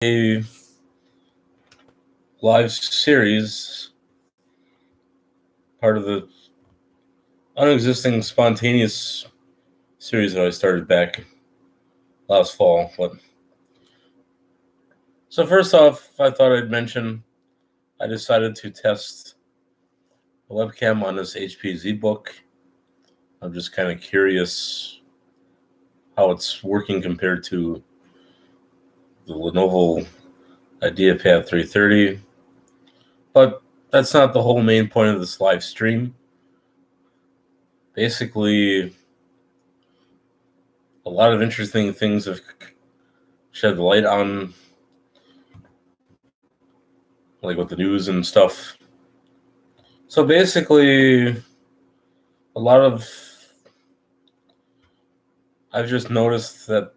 a live series, part of the unexisting spontaneous series that I started back last fall. But so first off, I thought I'd mention I decided to test a webcam on this HP ZBook. I'm just kind of curious how it's working compared to the Lenovo IdeaPad 330. But that's not the whole main point of this live stream. Basically, a lot of interesting things have shed light on, like with the news and stuff. So basically, I've just noticed that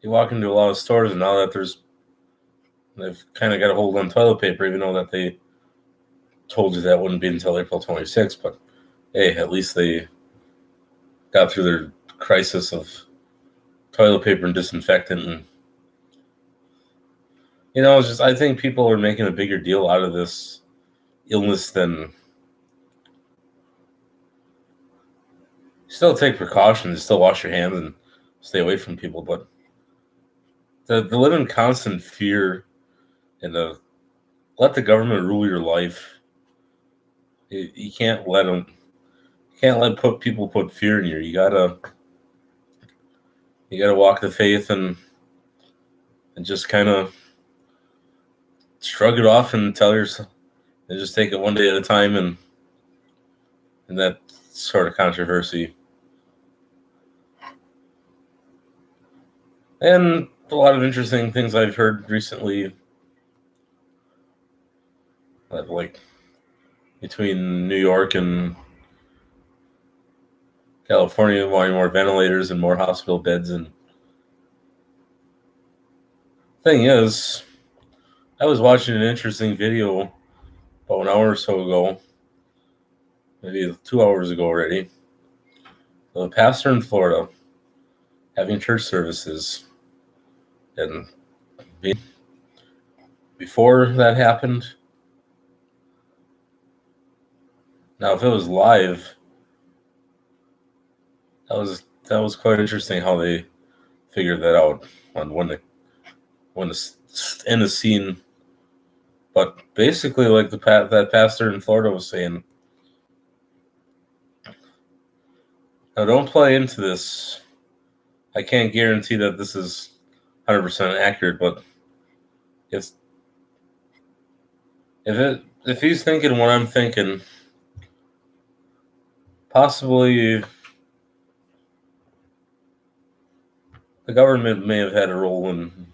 you walk into a lot of stores and now that they've kind of got a hold on toilet paper, even though that they told you that wouldn't be until April 26th. But hey, at least they got through their crisis of toilet paper and disinfectant. And, I think people are making a bigger deal out of this illness than. Still take precautions, still wash your hands and stay away from people, but the live in constant fear and let the government rule your life. You can't let people put fear in you. You gotta walk the faith and just kind of shrug it off and tell yourself and just take it one day at a time and that sort of controversy. And a lot of interesting things I've heard recently, like between New York and California wanting more ventilators and more hospital beds. And thing is, I was watching an interesting video about an hour or so ago, maybe 2 hours ago already. A pastor in Florida having church services, and before that happened, now if it was live, that was quite interesting how they figured that out on when to end the scene. But basically, like that pastor in Florida was saying, now don't play into this. I can't guarantee that this is 100% accurate, but if he's thinking what I'm thinking, possibly the government may have had a role in,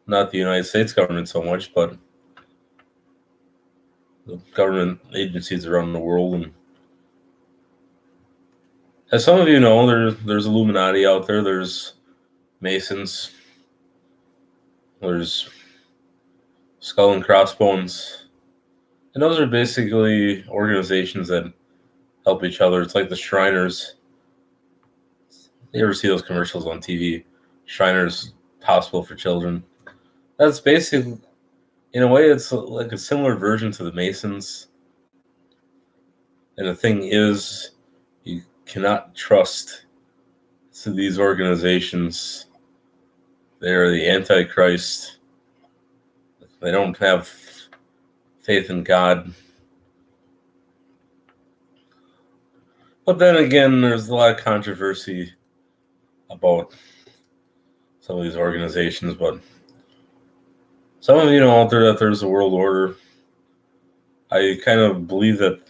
not the United States government so much, but the government agencies around the world. And as some of you know, there's Illuminati out there, there's Masons, there's Skull and Crossbones, and those are basically organizations that help each other. It's like the Shriners. You ever see those commercials on TV? Shriners Hospital for Children. That's basically, in a way, it's like a similar version to the Masons. And the thing is, you cannot trust these organizations. They are the Antichrist. They don't have faith in God. But then again, there's a lot of controversy about some of these organizations. But some of you know out there that there's a world order. I kind of believe that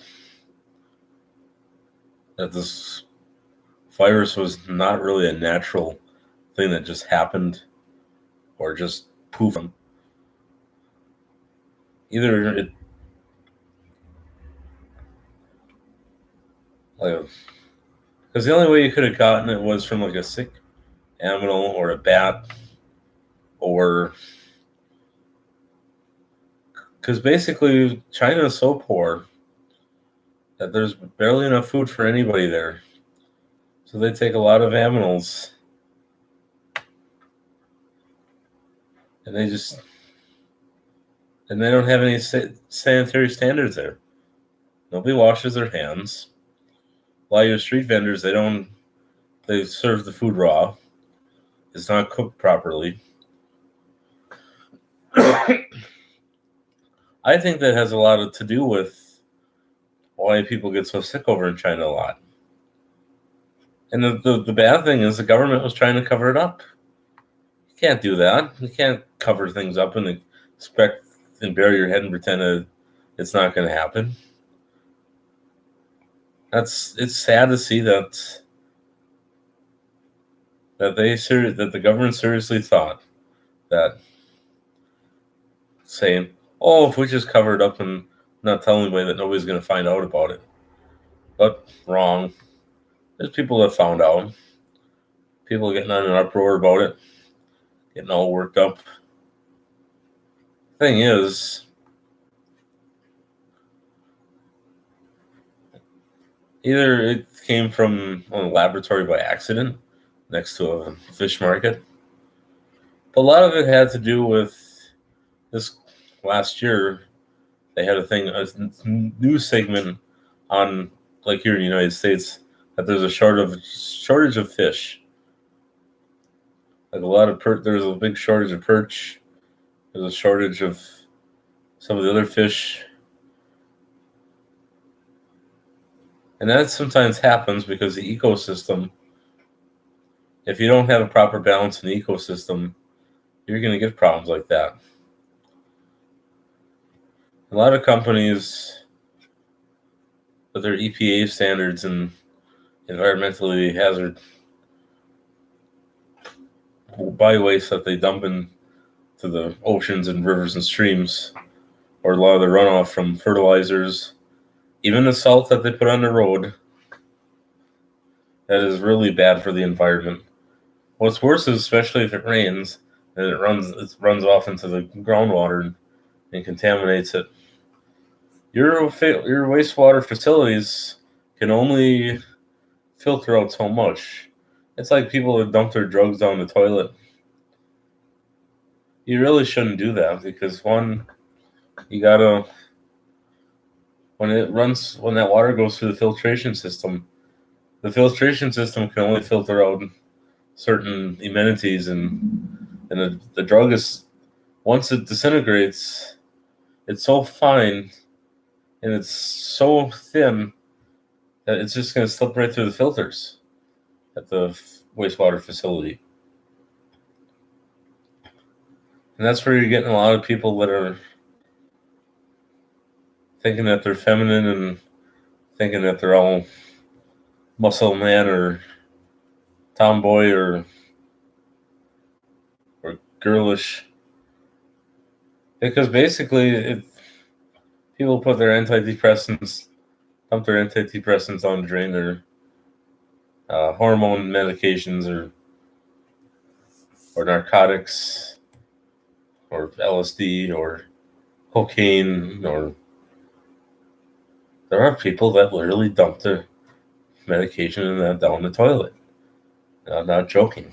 this virus was not really a natural thing that just happened or just poof. Either it, because the only way you could have gotten it was from like a sick animal or a bat, or because basically China is so poor that there's barely enough food for anybody there. So they take a lot of animals and they don't have any sanitary standards there. Nobody washes their hands. A lot of your street vendors, they serve the food raw. It's not cooked properly. I think that has a lot to do with why people get so sick over in China a lot. And the bad thing is the government was trying to cover it up. You can't do that. You can't cover things up and expect and bury your head and pretend that it's not going to happen. It's sad to see that the government seriously thought that saying, "Oh, if we just cover it up and not tell anybody, that nobody's going to find out about it." But wrong. There's people that found out. People getting on an uproar about it, getting all worked up. Thing is, either it came from a laboratory by accident next to a fish market, but a lot of it had to do with this last year. They had a news segment on, like here in the United States, that there's a shortage of fish. Like there's a big shortage of perch. There's a shortage of some of the other fish. And that sometimes happens because the ecosystem, if you don't have a proper balance in the ecosystem, you're going to get problems like that. A lot of companies, with their EPA standards and environmentally hazard biowaste that they dump into the oceans and rivers and streams, or a lot of the runoff from fertilizers, even the salt that they put on the road, that is really bad for the environment. What's worse is, especially if it rains and it runs off into the groundwater and contaminates it. Your wastewater facilities can only filter out so much. It's like people that dump their drugs down the toilet. You really shouldn't do that because when that water goes through the filtration system can only filter out certain amenities, and the drug is, once it disintegrates, it's so fine and it's so thin that it's just going to slip right through the filters at the wastewater facility. And that's where you're getting a lot of people that are thinking that they're feminine and thinking that they're all muscle man or tomboy or girlish. Because basically, people dump their antidepressants down the drain, or hormone medications, or narcotics, or LSD, or cocaine, or there are people that literally dump their medication and that down the toilet. I'm not joking.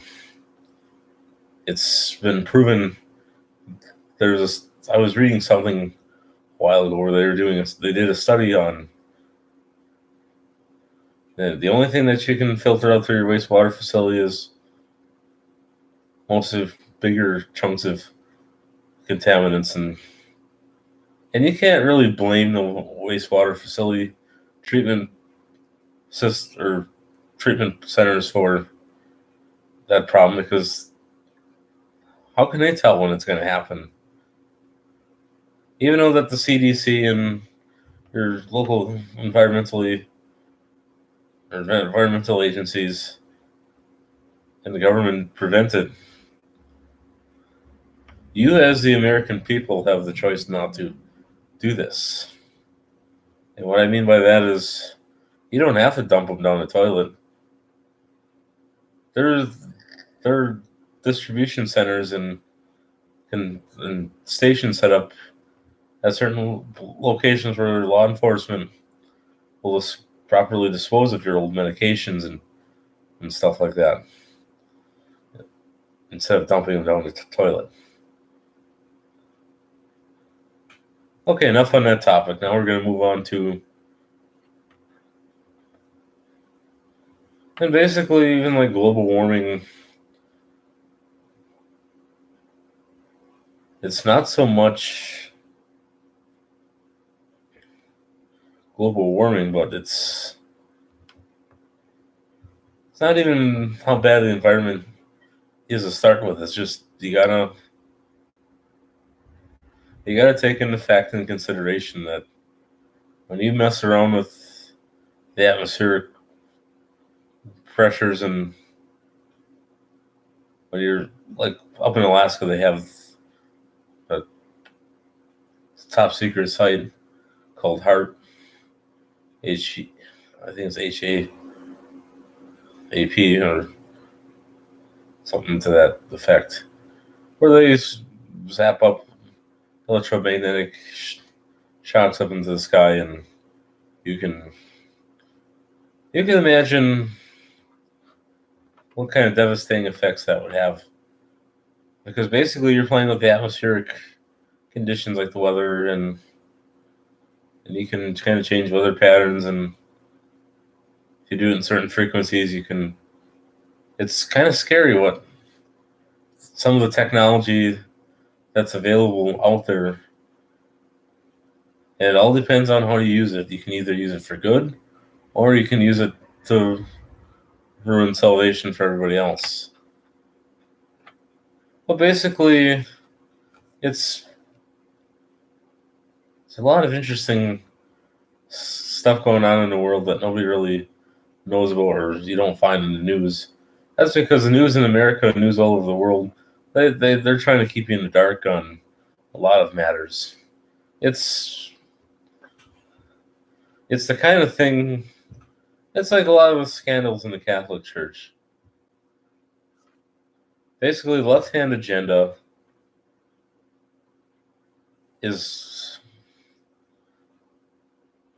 It's been proven. I was reading something a while ago where they did a study on the only thing that you can filter out through your wastewater facility is most of bigger chunks of contaminants, and you can't really blame the wastewater facility treatment centers for that problem, because how can they tell when it's going to happen? Even though that the CDC and your local environmental agencies and the government prevent it, you as the American people have the choice not to do this. And what I mean by that is, you don't have to dump them down the toilet. There are distribution centers and stations set up at certain locations where law enforcement will properly dispose of your old medications and stuff like that, instead of dumping them down the toilet. Okay, enough on that topic. Now we're going to move on to, and basically even like global warming. It's not so much global warming, but it's not even how bad the environment is to start with. It's just you gotta take into fact and consideration that when you mess around with the atmospheric pressures, and when you're like up in Alaska, they have a top secret site called HARP, H, I think it's HAAP or something to that effect, where they zap up electromagnetic shocks up into the sky, and you can imagine what kind of devastating effects that would have. Because basically you're playing with the atmospheric conditions like the weather, and you can kind of change weather patterns, and if you do it in certain frequencies, you can. It's kind of scary what some of the technology that's available out there, and it all depends on how you use it. You can either use it for good, or you can use it to ruin salvation for everybody else. But basically, it's a lot of interesting stuff going on in the world that nobody really knows about, or you don't find in the news. That's because the news in America, news all over the world, they're trying to keep you in the dark on a lot of matters. It's the kind of thing. It's like a lot of the scandals in the Catholic Church. Basically, the left-hand agenda is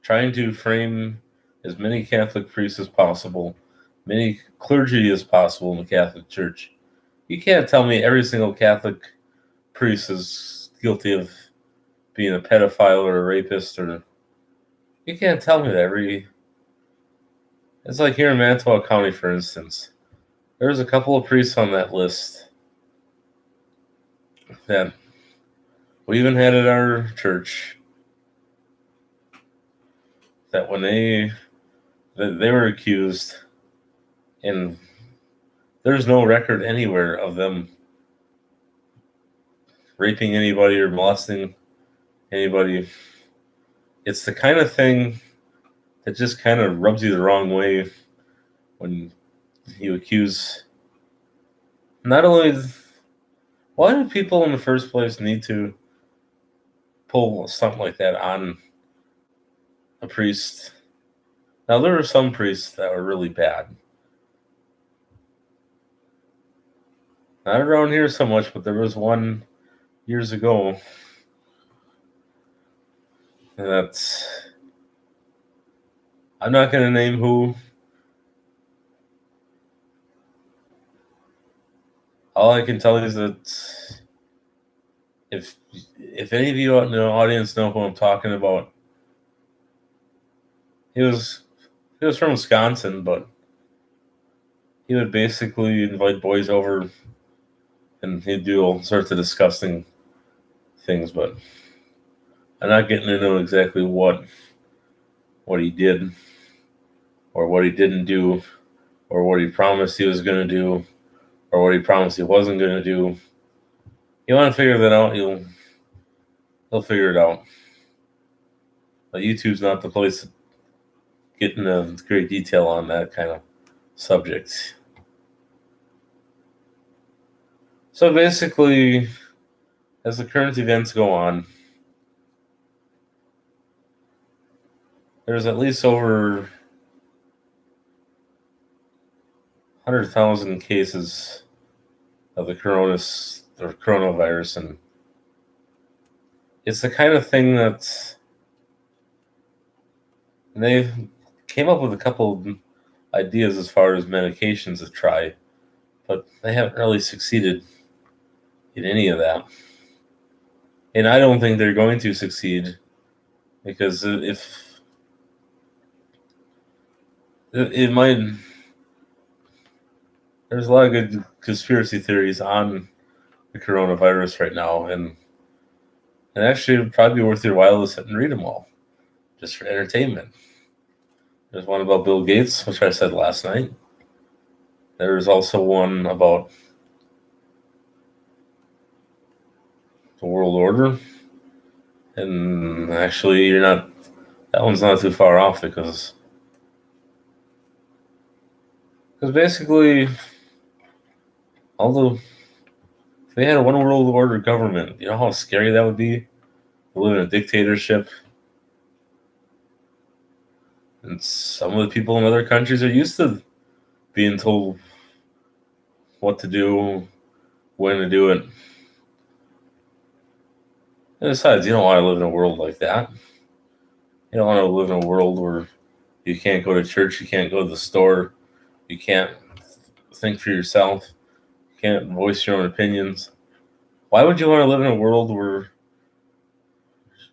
trying to frame as many Catholic priests as possible, many clergy as possible in the Catholic Church. You can't tell me every single Catholic priest is guilty of being a pedophile or a rapist, or you can't tell me that it's like here in Manitowoc County, for instance, there's a couple of priests on that list that we even had at our church that when they were accused, and there's no record anywhere of them raping anybody or molesting anybody. It's the kind of thing that just kind of rubs you the wrong way when you accuse. Not only, why do people in the first place need to pull something like that on a priest? Now, there are some priests that were really bad. Not around here so much, but there was one years ago that's, I'm not going to name who. All I can tell you is that if any of you out in the audience know who I'm talking about, he was from Wisconsin, but he would basically invite boys over, and he'd do all sorts of disgusting things. But I'm not getting into exactly what he did, or what he didn't do, or what he promised he was going to do, or what he promised he wasn't going to do. You want to figure that out, he'll figure it out. But YouTube's not the place to get into great detail on that kind of subject. So basically, as the current events go on, there's at least over 100,000 cases of the coronavirus, and it's the kind of thing that they came up with a couple of ideas as far as medications to try, but they haven't really succeeded in any of that. And I don't think they're going to succeed, because if it might, there's a lot of good conspiracy theories on the coronavirus right now, and actually it would probably be worth your while to sit and read them all, just for entertainment. There's one about Bill Gates, which I said last night. There's also one about the world order, and actually that one's not too far off, because basically, although if they had a one world order government, you know how scary that would be to live in a dictatorship. And some of the people in other countries are used to being told what to do, when to do it. And besides, you don't want to live in a world like that. You don't want to live in a world where you can't go to church, you can't go to the store, you can't think for yourself, you can't voice your own opinions. Why would you want to live in a world where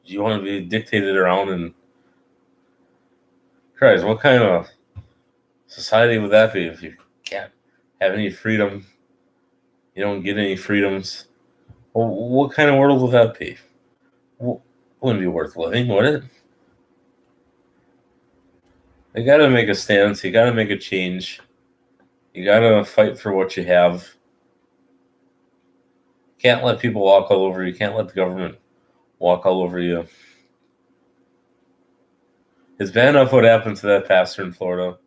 you want to be dictated around? And Christ, what kind of society would that be if you can't have any freedom? You don't get any freedoms. Well, what kind of world would that be? Wouldn't be worth living, would it? You got to make a stance. You got to make a change. You got to fight for what you have. Can't let people walk all over you. Can't let the government walk all over you. It's bad enough what happened to that pastor in Florida.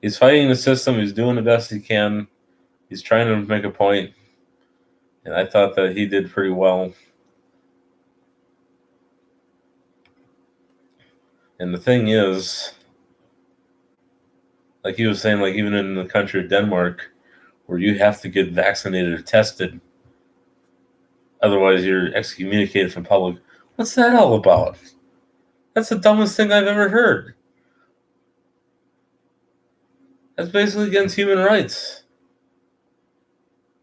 He's fighting the system. He's doing the best he can. He's trying to make a point. And I thought that he did pretty well. And the thing is, like he was saying, like even in the country of Denmark, where you have to get vaccinated or tested, otherwise you're excommunicated from public. What's that all about? That's the dumbest thing I've ever heard. That's basically against human rights.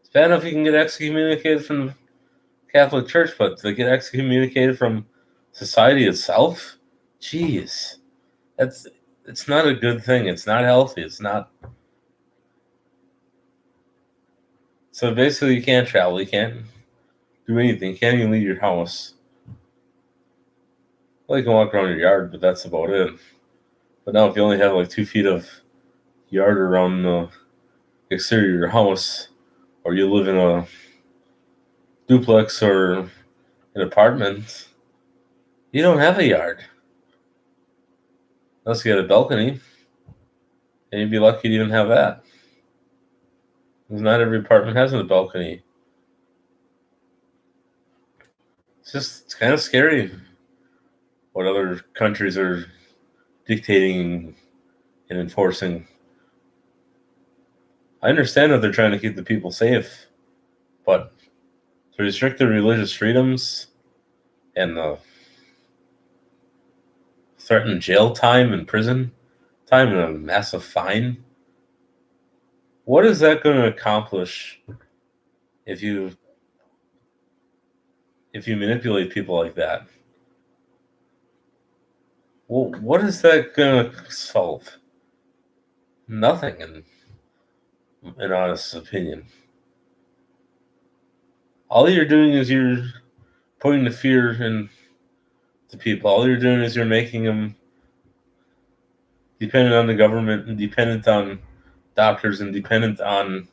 It's bad enough you can get excommunicated from the Catholic Church, but to get excommunicated from society itself? Jeez. It's not a good thing. It's not healthy. It's not. So basically you can't travel. You can't do anything. You can't even leave your house. Well, you can walk around your yard, but that's about it. But now if you only have like 2 feet of yard around the exterior of your house, or you live in a duplex or an apartment, you don't have a yard. Unless you got a balcony, and you'd be lucky to even have that. Because not every apartment has a balcony. It's kind of scary what other countries are dictating and enforcing. I understand that they're trying to keep the people safe, but to restrict their religious freedoms and threaten jail time and prison time and a massive fine, what is that going to accomplish if you manipulate people like that? Well, what is that going to solve? Nothing, in honest opinion. All you're doing is you're putting the fear into people. All you're doing is you're making them dependent on the government and dependent on doctors and dependent on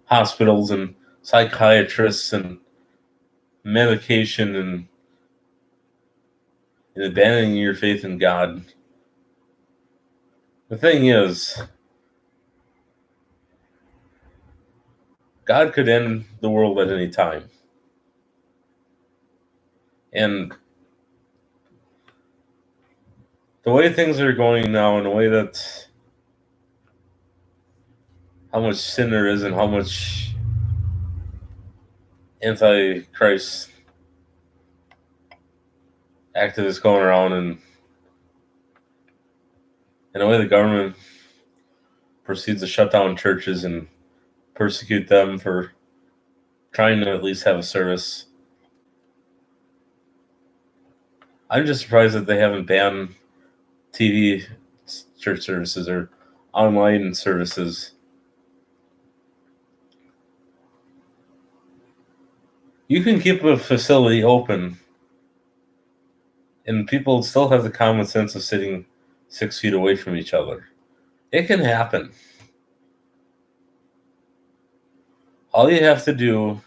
hospitals and psychiatrists and medication and abandoning your faith in God. The thing is, God could end the world at any time. And the way things are going now, and the way that how much sin there is and how much anti-Christ activists going around, and the way the government proceeds to shut down churches and persecute them for trying to at least have a service. I'm just surprised that they haven't banned TV church services or online services. You can keep a facility open and people still have the common sense of sitting 6 feet away from each other. It can happen. All you have to do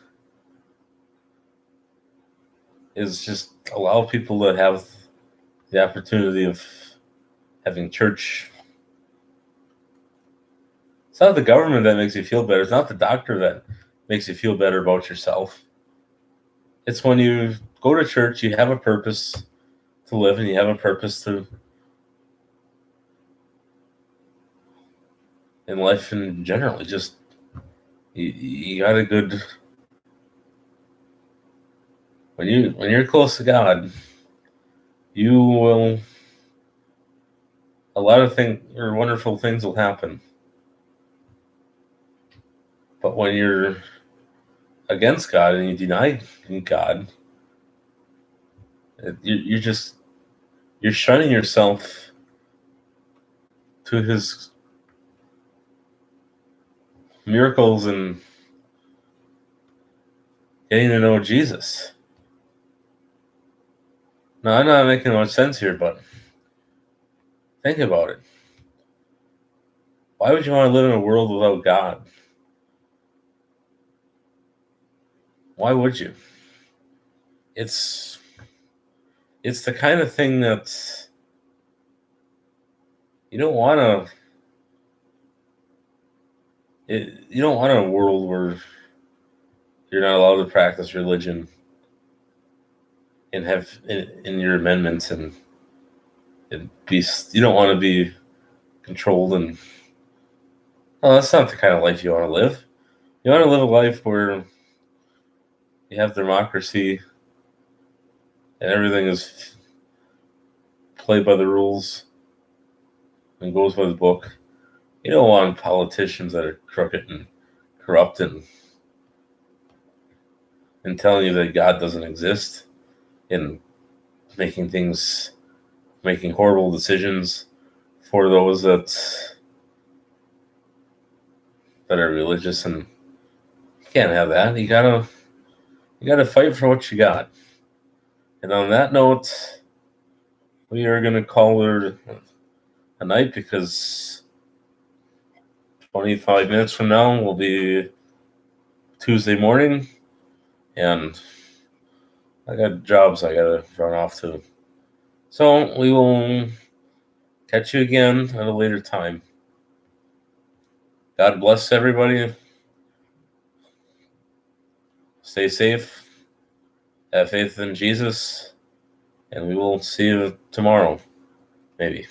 is just allow people to have the opportunity of having church. It's not the government that makes you feel better. It's not the doctor that makes you feel better about yourself. It's when you go to church, you have a purpose to live and you have a purpose to in life in general. Just you got a good when you're close to God, you will a lot of things or wonderful things will happen. But when you're against God and you deny God, you're shunning yourself to His miracles and getting to know Jesus. Now, I'm not making much sense here, but think about it. Why would you want to live in a world without God? Why would you? It's the kind of thing that you don't want to. You don't want a world where you're not allowed to practice religion and have in your amendments and be. You don't want to be controlled and. Well, that's not the kind of life you want to live. You want to live a life where you have democracy and everything is played by the rules and goes by the book. You don't want politicians that are crooked and corrupt and telling you that God doesn't exist and making horrible decisions for those that are religious, and you can't have that. You gotta fight for what you got. And on that note, we are gonna call her a night because 25 minutes from now will be Tuesday morning, and I got jobs I gotta run off to. So we will catch you again at a later time. God bless everybody. Stay safe. Have faith in Jesus. And we will see you tomorrow, maybe.